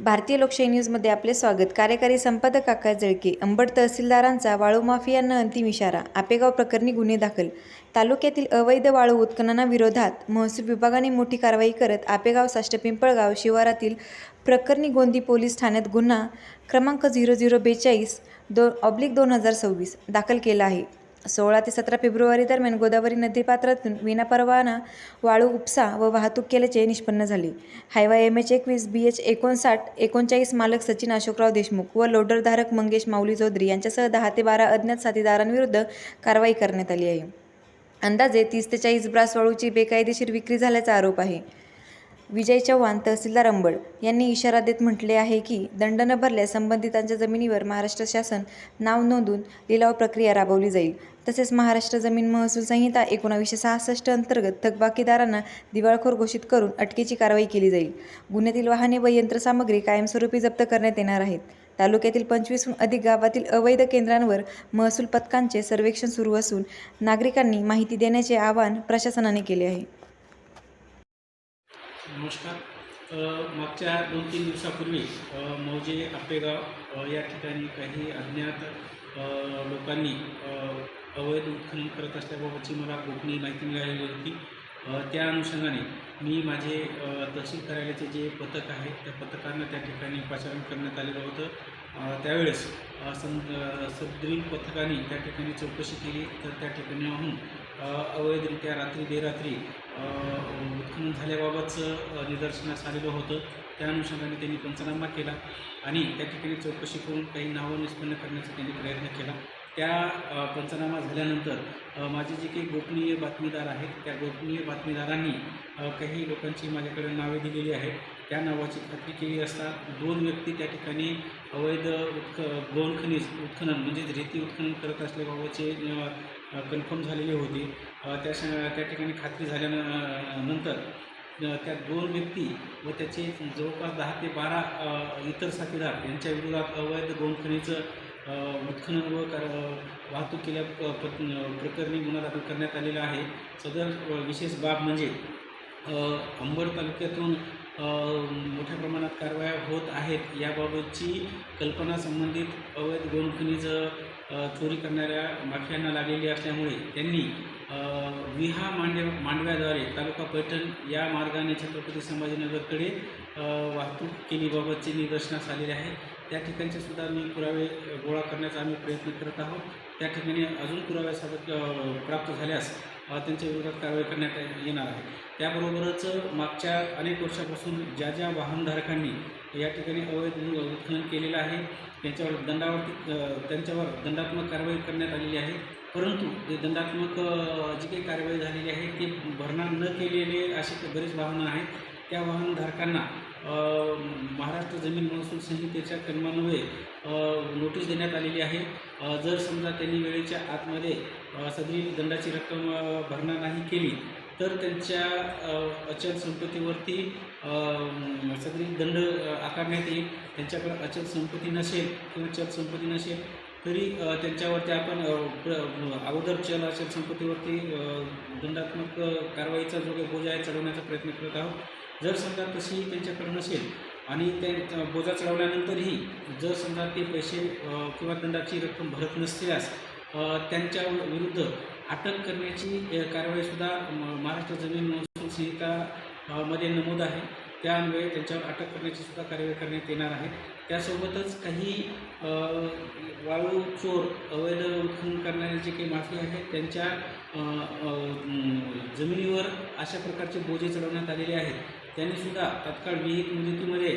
भारतीय लोकशाही न्यूजमध्ये आपले स्वागत। कार्यकारी संपादक आकाश जळके। अंबड तहसीलदारांचा वाळू माफियांना अंतिम इशारा। आपेगाव प्रकरणी गुन्हे दाखल। तालुक्यातील अवैध वाळू उत्खननाविरोधात महसूल विभागाने मोठी कारवाई करत आपेगाव साष्टपिंपळगाव शिवारातील प्रकरणी गोंदी पोलीस ठाण्यात गुन्हा क्रमांक 0042/2026 दाखल केला आहे। 16 ते 17 फेब्रुवारी दरम्यान गोदावरी नदीपात्रातून विनापरवाना वाळू उपसा व वाहतूक केल्याचे निष्पन्न झाले। हायवा MH21 BH 5939 मालक सचिन अशोकराव देशमुख व लोडरधारक मंगेश माऊली चौधरी यांच्यासह 10 ते 12 अज्ञात साथीदारांविरुद्ध कारवाई करण्यात आली आहे। अंदाजे 30 ते 40 ब्रास वाळूची बेकायदेशीर विक्री झाल्याचा आरोप आहे। विजय चव्हाण तहसीलदार अंबड यांनी इशारा देत म्हटले आहे की दंड न भरल्यास संबंधितांच्या जमिनीवर महाराष्ट्र शासन नाव नोंदवून लिलाव प्रक्रिया राबवली जाईल। तसेच महाराष्ट्र जमीन महसूल संहिता 1966 अंतर्गत थकबाकीदारांना दिवाळखोर घोषित करून अटकेची कारवाई केली जाईल। गुन्ह्यातील वाहने व यंत्रसामग्री कायमस्वरूपी जप्त करण्यात येणार आहेत। तालुक्यातील 25हून अधिक गावातील अवैध केंद्रांवर महसूल पथकांचे सर्वेक्षण सुरू असून नागरिकांनी माहिती देण्याचे आवाहन प्रशासनाने केले आहे। नमस्कार। मागच्या 2-3 दिवसापूर्वी मौजे आपेगाव या ठिकाणी काही अज्ञात लोकांनी अवैध उत्खनन करत असल्याबाबतची मला गोपनीय माहिती मिळालेली होती। त्या अनुषंगाने मी माझे तहसील कार्यालयाचे जे पथक आहे त्या पथकांना त्या ठिकाणी पाचारण करण्यात आलेलं होतं। त्यावेळेस सदरील पथकाने त्या ठिकाणी चौकशी केली तर त्या ठिकाणाहून अवैधरित्या रात्री बेरात्री उत्खनन झाल्याबाबतचं निदर्शनास आलेलं होतं। त्या अनुषंगाने त्यांनी पंचनामा केला आणि त्या ठिकाणी चौकशी करून काही नावं निष्पन्न करण्याचा त्यांनी प्रयत्न केला। त्या पंचनामा झाल्यानंतर माझे जे काही गोपनीय बातमीदार आहेत त्या गोपनीय बातमीदारांनी काही लोकांची माझ्याकडे नावे दिलेली आहेत। त्या नावाची खात्री केली असता 2 व्यक्ती त्या ठिकाणी अवैध गौण खनिज उत्खनन म्हणजेच रेती उत्खनन करत असल्याबाबतचे कन्फर्म झालेले होते। त्या ठिकाणी खात्री झाल्यानंतर त्या 2 व्यक्ती व त्याचे जवळपास 10 ते 12 इतर साथीदार यांच्या विरोधात अवैध गौण खनिज उत्खनन व वाहतूक केल्या प्रकरणी गुन्हा दाखल करण्यात आलेला आहे। सदर विशेष बाब म्हणजे अंबड तालुक्यातून मोठ्या प्रमाणात कारवाया होत आहेत याबाबतची कल्पना संबंधित अवैध गौण खनिज चोरी करणाऱ्या माफियांना लागलेली असल्यामुळे त्यांनी विहा मांडव्याद्वारे तालुका पैठण या मार्गाने छत्रपती संभाजीनगरकडे वाहतूक केलीबाबतचे निदर्शनास आलेले आहे। त्या ठिकाणचे सुद्धा मी पुरावे गोळा करण्याचा आम्ही प्रयत्न करत आहोत। त्या ठिकाणी अजून पुराव्यासोबत प्राप्त झाल्यास त्यांच्या विरोधात कारवाई करण्यात येणार आहे। त्याबरोबरच मागच्या अनेक वर्षापासून ज्या वाहनधारकांनी या ठिकाणी अवैध उत्खनन केलेलं आहे त्यांच्यावर दंडात्मक कारवाई करण्यात आलेली आहे। परंतु ते दंडात्मक जी काही कारवाई झालेली आहे ते भरणा न केलेले असे बरेच वाहनं आहेत। त्या वाहनधारकांना महाराष्ट्र जमीन महसूल संहितेच्या कलमान्वये नोटीस देण्यात आलेली आहे। जर समजा त्यांनी वेळेच्या आतमध्ये सदरील दंडाची रक्कम भरणा नाही केली तर त्यांच्या अचल संपत्तीवरती सदरील दंड आकारण्यात येईल। त्यांच्याकडे अचल संपत्ती नसेल किंवा चल संपत्ती नसेल तरी त्यांच्यावरती आपण अगोदर चल अचल संपत्तीवरती दंडात्मक कारवाईचा जो काही बोजा आहे चढवण्याचा प्रयत्न करत आहोत। जर समजा तशी त्यांच्याकडे नसेल आणि त्या बोजा चढवल्यानंतरही जर समजा ते पैसे किंवा दंडाची रक्कम भरत नसल्यास त्यांच्या विरुद्ध अटक करण्याची कारवाईसुद्धा महाराष्ट्र जमीन महसूल संहिता मध्ये नमूद आहे। त्या अन्वये त्यांच्यावर अटक करण्याची सुद्धा कारवाई करण्यात येणार आहे। त्यासोबतच काही वाळू चोर अवैध उत्खनन करणारे जे काही माफी आहेत त्यांच्या जमिनीवर अशा प्रकारचे बोजे चढवण्यात आलेले आहेत। त्यांनीसुद्धा तात्काळ विहित मुदतीमध्ये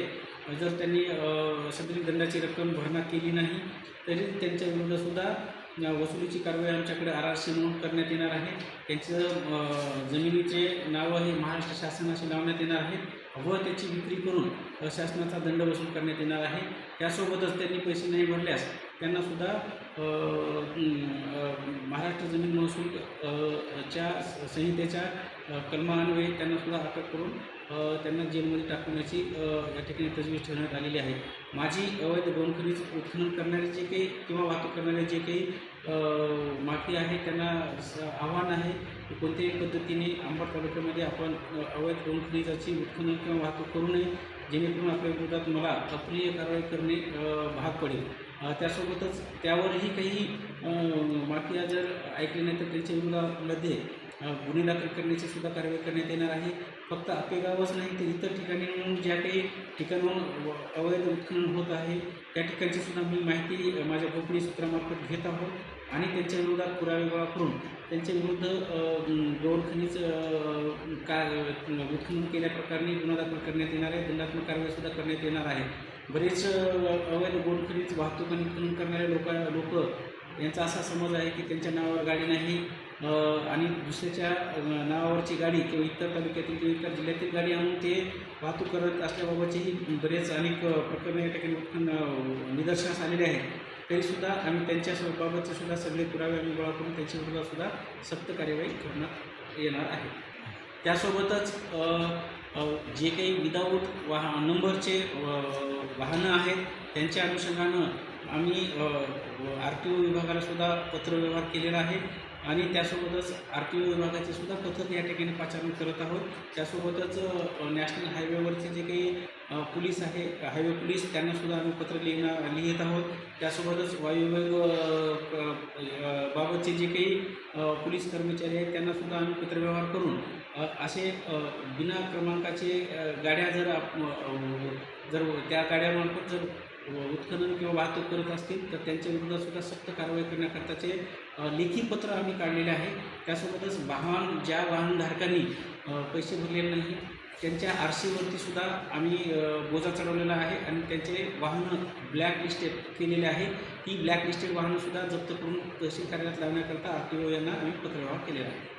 जर त्यांनी सदरील दंडाची रक्कम भरणा केली नाही तरी त्यांच्या विरुद्धसुद्धा वसुलीची कारवाई आमच्याकडे RRC नोंद करण्यात येणार आहे। त्यांचं जमिनीचे नावं हे महाराष्ट्र शासनाशी लावण्यात येणार आहे व त्याची विक्री करून शासनाचा दंड वसूल करण्यात येणार आहे। त्यासोबतच त्यांनी पैसे नाही भरल्यास त्यांनासुद्धा महाराष्ट्र जमीन महसूल च्या संहितेच्या कलमान्वये त्यांनासुद्धा अटक करून त्यांना जेलमध्ये टाकण्याची या ठिकाणी तजवीज ठेवण्यात आलेली आहे। माझी अवैध गौण खनिज उत्खनन करणारे जे काही किंवा वाहतूक करणारे जे काही माफी आहे त्यांना आव्हान आहे की कोणत्याही पद्धतीने अंबड तालुक्यामध्ये आपण अवैध गौण खनिजाची उत्खनन किंवा वाहतूक करू नये। जेणेकरून आपल्या विरोधात मला अप्रिय कारवाई करणे भाग पडेल. त्यासोबतच त्यावरही काही माफिया जर ऐकले नाही तर त्यांच्या विरोधामध्ये गुन्हे दाखल करण्याची सुद्धा कारवाई करण्यात येणार आहे. फक्त आपेगावच नाही तर इतर ठिकाणी म्हणून ज्या काही ठिकाणाहून अवैध उत्खनन होत आहे त्या ठिकाणची सुद्धा मी माहिती माझ्या गोपनीय सूत्रामार्फत घेत आहोत आणि त्यांच्या विरोधात पुरावे गोळा करून त्यांच्या विरुद्ध गौण खनिज उत्खनन केल्याप्रकारे गुन्हा दाखल करण्यात येणार आहे. दंडात्मक कारवाईसुद्धा करण्यात येणार आहे. बरेच अवैध गौण खनिज वाहतूक आणि उत्खनन करणारे लोक यांचा असा समज आहे की त्यांच्या नावावर गाडी नाही आणि दुसऱ्याच्या नावावरची गाडी किंवा इतर तालुक्यातील किंवा इतर जिल्ह्यातील गाडी आणून ते वाहतूक करत असल्याबाबतचेही बरेच अनेक प्रकरणे या ठिकाणी निदर्शनास आलेले आहेत. तरीसुद्धा आम्ही त्यांच्या बाबतचे सुद्धा सगळे पुरावे आम्ही गोळा करून त्यांच्या विरोधातसुद्धा सक्त कार्यवाही करण्यात येणार आहे. त्यासोबतच जे काही विदाऊट नंबरचे वाहनं आहेत त्यांच्या अनुषंगानं आम्ही RTO विभागालासुद्धा पत्रव्यवहार केलेला आहे आणि त्यासोबतच RTO विभागाचे सुद्धा पथक या ठिकाणी पाचारण करत आहोत. त्यासोबतच नॅशनल हायवेवरचे जे काही पोलीस आहे हायवे पोलीस त्यांनासुद्धा आम्ही पत्र लिहित आहोत. त्यासोबतच वायुविभाग बाबतचे जे काही पोलीस कर्मचारी आहेत त्यांनासुद्धा आम्ही पत्रव्यवहार करून असे बिना क्रमांकाचे गाड्या जर त्या गाड्यामार्फत जर उत्खनन किंवा वाहतूक करत असतील तर त्यांच्या विरोधातसुद्धा सक्त कारवाई करण्याकरताचे लेखी पत्र आम्ही काढलेले आहे. त्यासोबतच ज्या वाहनधारकांनी पैसे भरलेले नाही त्यांच्या RCवरती सुद्धा आम्ही बोजा चढवलेला आहे आणि त्यांचे वाहनं ब्लॅक लिस्टेड केलेले आहे. ती ब्लॅक लिस्टेड वाहनंसुद्धा जप्त करून तहसील कार्यालयात लावण्याकरता RTO यांना आम्ही पत्रव्यवहार केलेला आहे.